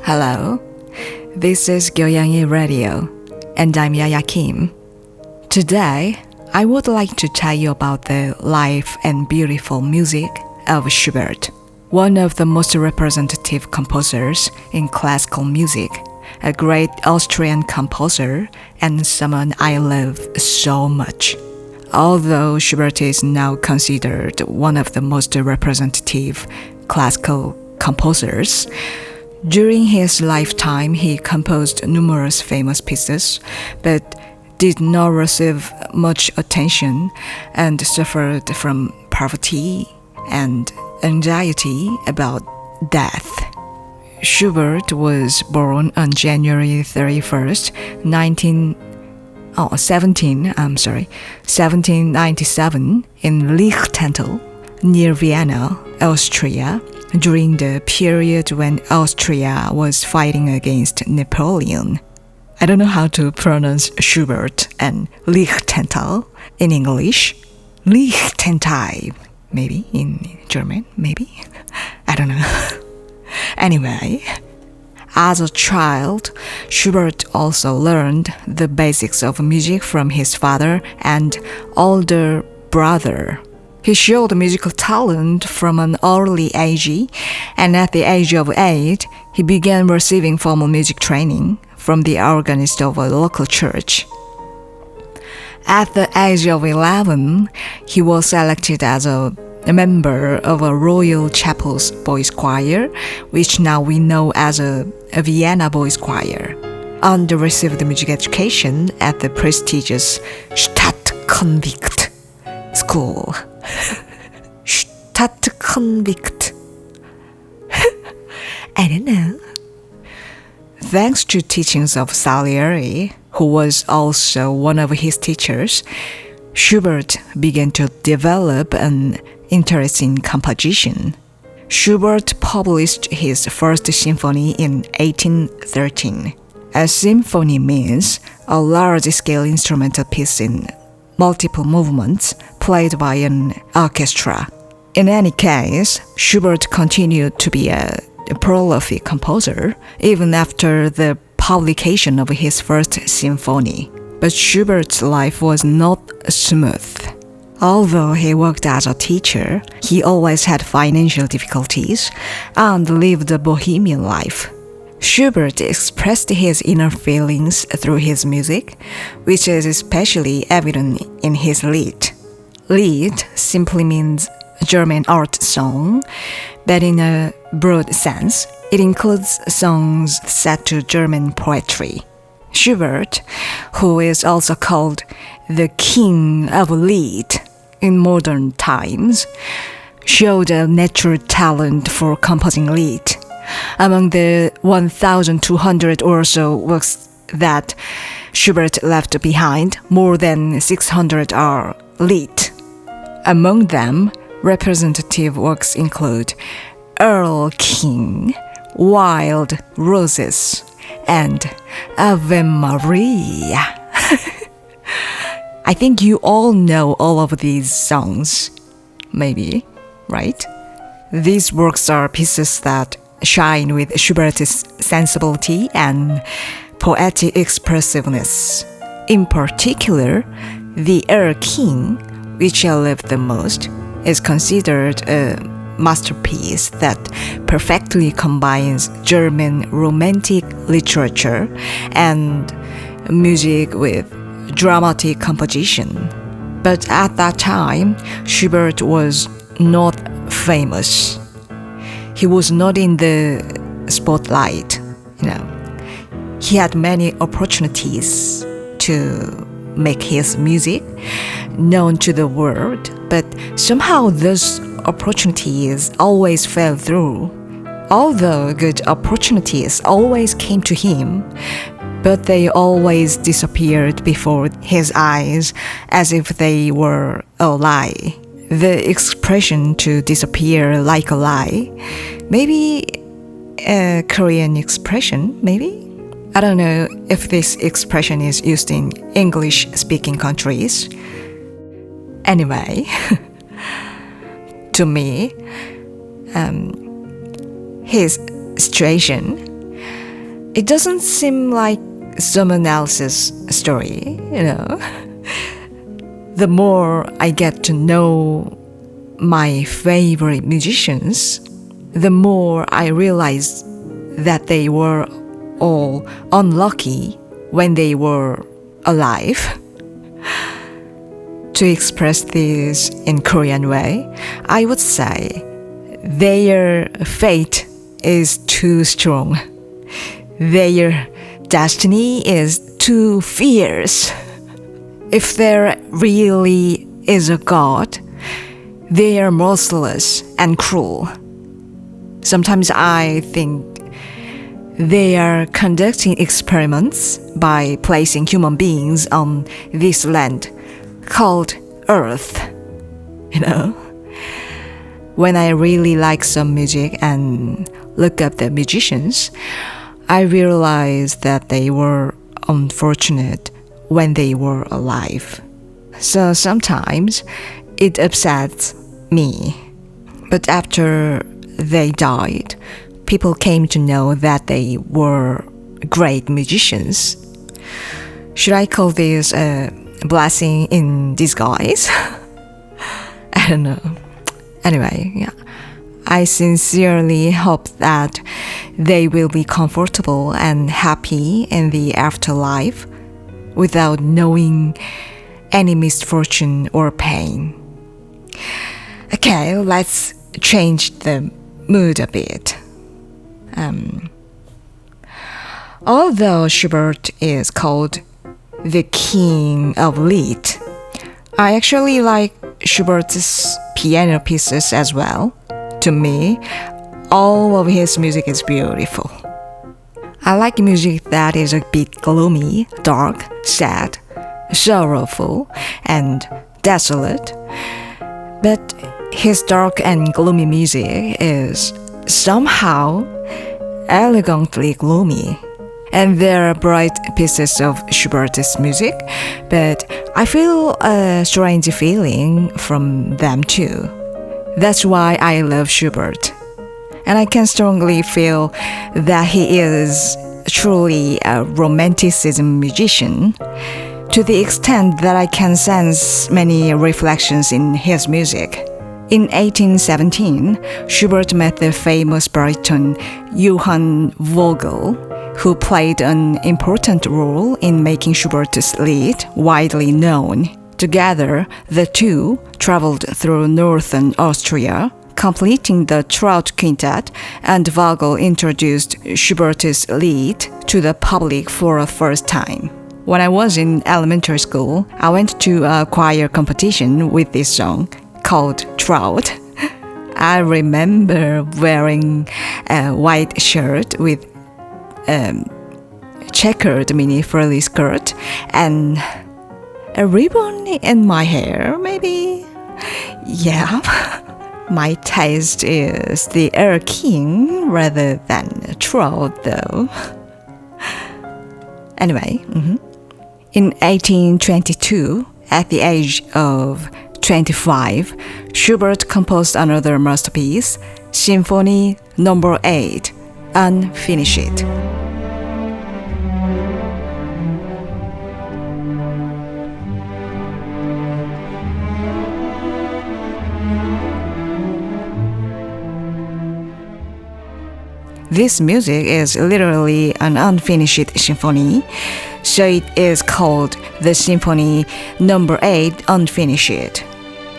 Hello, this is 𝙀𝙀𝙂 Radio, and I'm Yaya Kim. Today, I would like to tell you about the life and beautiful music of Schubert, one of the most representative composers in classical music, a great Austrian composer, and someone I love so much. Although Schubert is now considered one of the most representative classical composers, during his lifetime he composed numerous famous pieces, but did not receive much attention and suffered from poverty and anxiety about death. Schubert was born on January 31st, 1797 in Lichtental, near Vienna, Austria, during the period when Austria was fighting against Napoleon. I don't know how to pronounce Schubert and Lichtental in English. Lichtental, maybe in German, maybe? I don't know. Anyway, as a child, Schubert also learned the basics of music from his father and older brother. He showed musical talent from an early age, and at the age of 8, he began receiving formal music training from the organist of a local church. At the age of 11, he was selected as a member of a Royal Chapel's boys' choir, which now we know as a Vienna boys' choir, and received music education at the prestigious Stadtkonvikt school. Stadtkonvikt. I don't know. Thanks to teachings of Salieri, who was also one of his teachers, Schubert began to develop an interest in composition. Schubert published his first symphony in 1813. A symphony means a large-scale instrumental piece in multiple movements played by an orchestra. In any case, Schubert continued to be a prolific composer even after the publication of his first symphony. But Schubert's life was not smooth. Although he worked as a teacher, he always had financial difficulties and lived a bohemian life. Schubert expressed his inner feelings through his music, which is especially evident in his Lied. Lied simply means German art song, but in a broad sense, it includes songs set to German poetry. Schubert, who is also called the King of Lied in modern times, showed a natural talent for composing Lied. Among the 1,200 or so works that Schubert left behind, more than 600 are Lied. Among them, representative works include Earl King, Wild Roses, and Ave Maria. I think you all know all of these songs, maybe, right? These works are pieces that shine with Schubert's sensibility and poetic expressiveness. In particular, the Earl King, which I love the most, is considered a masterpiece that perfectly combines German romantic literature and music with dramatic composition. But at that time, Schubert was not famous. He was not in the spotlight, He had many opportunities to make his music known to the world, but somehow those opportunities always fell through. Although good opportunities always came to him, but they always disappeared before his eyes as if they were a lie. The expression to disappear like a lie, maybe a Korean expression, maybe? I don't know if this expression is used in English-speaking countries. Anyway, to me, his situation, it doesn't seem like someone else's story, The more I get to know my favorite musicians, the more I realize that they were all unlucky when they were alive. To express this in Korean way, I would say their fate is too strong. Their destiny is too fierce. If there really is a God, they are merciless and cruel. Sometimes I think they are conducting experiments by placing human beings on this land called Earth. When I really like some music and look up the musicians, I realize that they were unfortunate when they were alive. So sometimes it upsets me. But after they died, people came to know that they were great musicians. Should I call this a blessing in disguise? I don't know. Anyway, yeah. I sincerely hope that they will be comfortable and happy in the afterlife without knowing any misfortune or pain. Okay, let's change the mood a bit. Although Schubert is called the king of lied, I actually like Schubert's piano pieces as well. To me, all of his music is beautiful. I like music that is a bit gloomy, dark, sad, sorrowful, and desolate. But his dark and gloomy music is somehow elegantly gloomy. And there are bright pieces of Schubert's music, but I feel a strange feeling from them too. That's why I love Schubert. And I can strongly feel that he is truly a romanticism musician, to the extent that I can sense many reflections in his music. In 1817, Schubert met the famous baritone Johann Vogel, who played an important role in making Schubert's lied widely known. Together, the two traveled through northern Austria, completing the Trout Quintet, and Vogel introduced Schubert's lied to the public for the first time. When I was in elementary school, I went to a choir competition with this song called Trout. I remember wearing a white shirt with checkered mini frilly skirt and a ribbon in my hair, maybe. Yeah, my taste is the Air King rather than Trout, though. Anyway, in 1822, at the age of 25, Schubert composed another masterpiece, Symphony No. 8, Unfinished. This music is literally an unfinished symphony, so it is called the Symphony No. 8 Unfinished.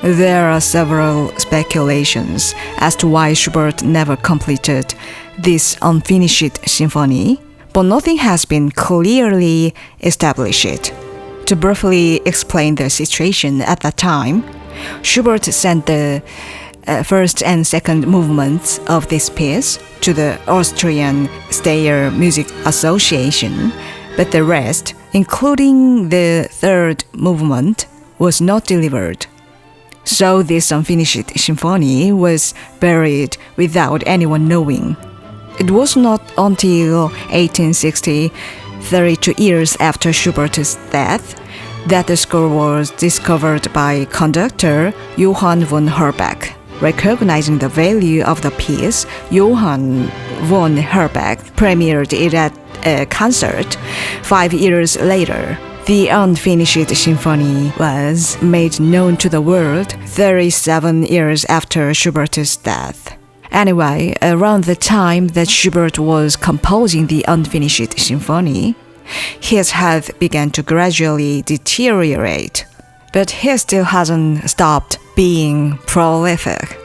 There are several speculations as to why Schubert never completed this unfinished symphony, but nothing has been clearly established. To briefly explain the situation at that time, Schubert sent the first and second movements of this piece to the Austrian Steyr Music Association, but the rest, including the third movement, was not delivered. So this unfinished symphony was buried without anyone knowing. It was not until 1860, 32 years after Schubert's death, that the score was discovered by conductor Johann von Herbeck. Recognizing the value of the piece, Johann von Herbeck premiered it at a concert 5 years later. The Unfinished Symphony was made known to the world 37 years after Schubert's death. Anyway, around the time that Schubert was composing the Unfinished Symphony, his health began to gradually deteriorate, but he still hasn't stopped being prolific.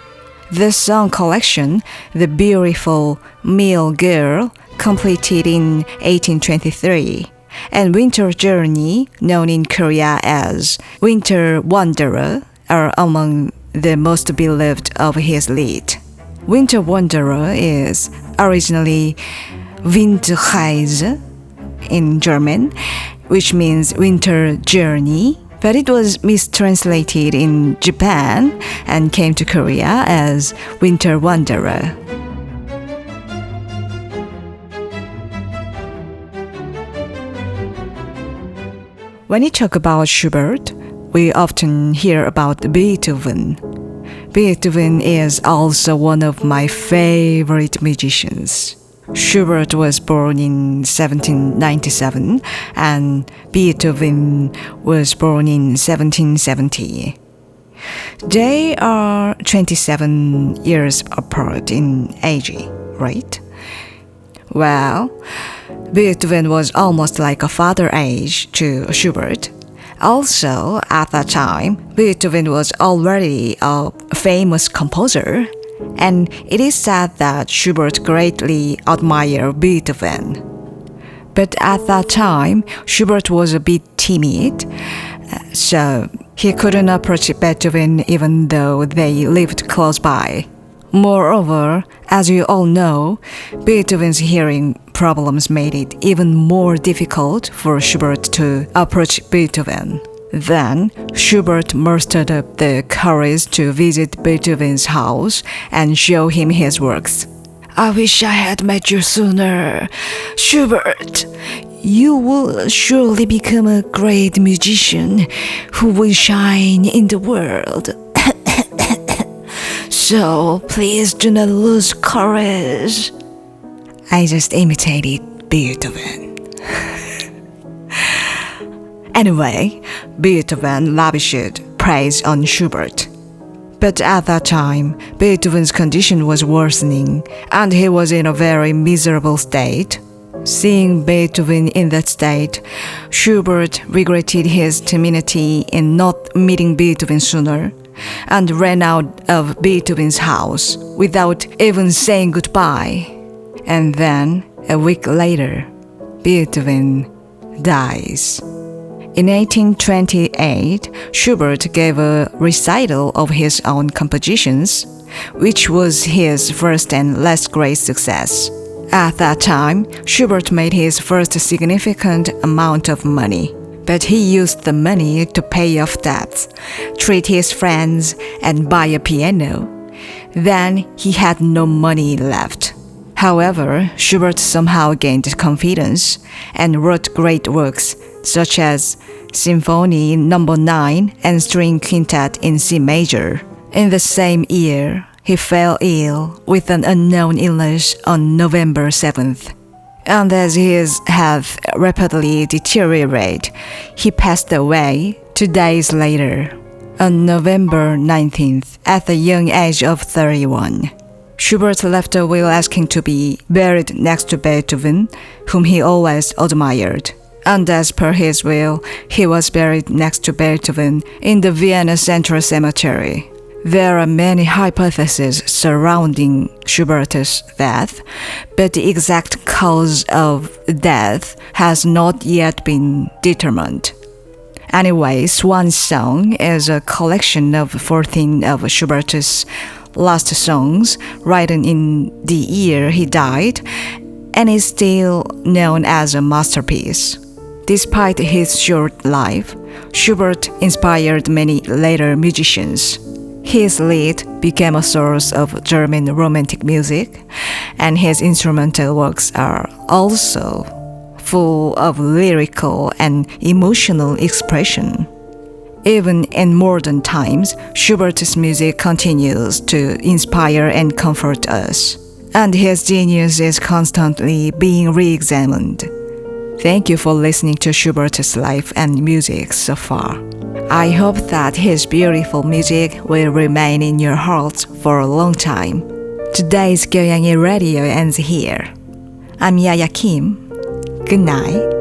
The song collection, The Beautiful Male Girl, completed in 1823, and Winter Journey, known in Korea as Winter Wanderer, are among the most beloved of his lead. Winter Wanderer is originally Windreise in German, which means winter journey, but it was mistranslated in Japan and came to Korea as Winter Wanderer. When you talk about Schubert, we often hear about Beethoven. Beethoven is also one of my favorite musicians. Schubert was born in 1797 and Beethoven was born in 1770. They are 27 years apart in age, right? Well, Beethoven was almost like a father age to Schubert. Also, at that time, Beethoven was already a famous composer, and it is said that Schubert greatly admired Beethoven. But at that time, Schubert was a bit timid, so he couldn't approach Beethoven even though they lived close by. Moreover, as you all know, Beethoven's hearing problems made it even more difficult for Schubert to approach Beethoven. Then, Schubert mustered up the courage to visit Beethoven's house and show him his works. "I wish I had met you sooner, Schubert. You will surely become a great musician who will shine in the world. So please do not lose courage." I just imitated Beethoven. Anyway, Beethoven lavished praise on Schubert. But at that time, Beethoven's condition was worsening, and he was in a very miserable state. Seeing Beethoven in that state, Schubert regretted his timidity in not meeting Beethoven sooner, and ran out of Beethoven's house without even saying goodbye. And then, a week later, Beethoven dies. In 1828, Schubert gave a recital of his own compositions, which was his first and last great success. At that time, Schubert made his first significant amount of money, but he used the money to pay off debts, treat his friends, and buy a piano. Then he had no money left. However, Schubert somehow gained confidence and wrote great works such as Symphony No. 9 and String Quintet in C major. In the same year, he fell ill with an unknown illness on November 7th. And as his health rapidly deteriorated, he passed away 2 days later, on November 19th, at the young age of 31. Schubert left a will asking to be buried next to Beethoven, whom he always admired. And as per his will, he was buried next to Beethoven in the Vienna Central Cemetery. There are many hypotheses surrounding Schubert's death, but the exact cause of death has not yet been determined. Anyway, Swan Song is a collection of 14 of Schubert's last songs written in the year he died, and is still known as a masterpiece. Despite his short life, Schubert inspired many later musicians. His lied became a source of German romantic music, and his instrumental works are also full of lyrical and emotional expression. Even in modern times, Schubert's music continues to inspire and comfort us, and his genius is constantly being re-examined. Thank you for listening to Schubert's life and music so far. I hope that his beautiful music will remain in your hearts for a long time. Today's 고양이 Radio ends here. I'm Yaya Kim. Good night.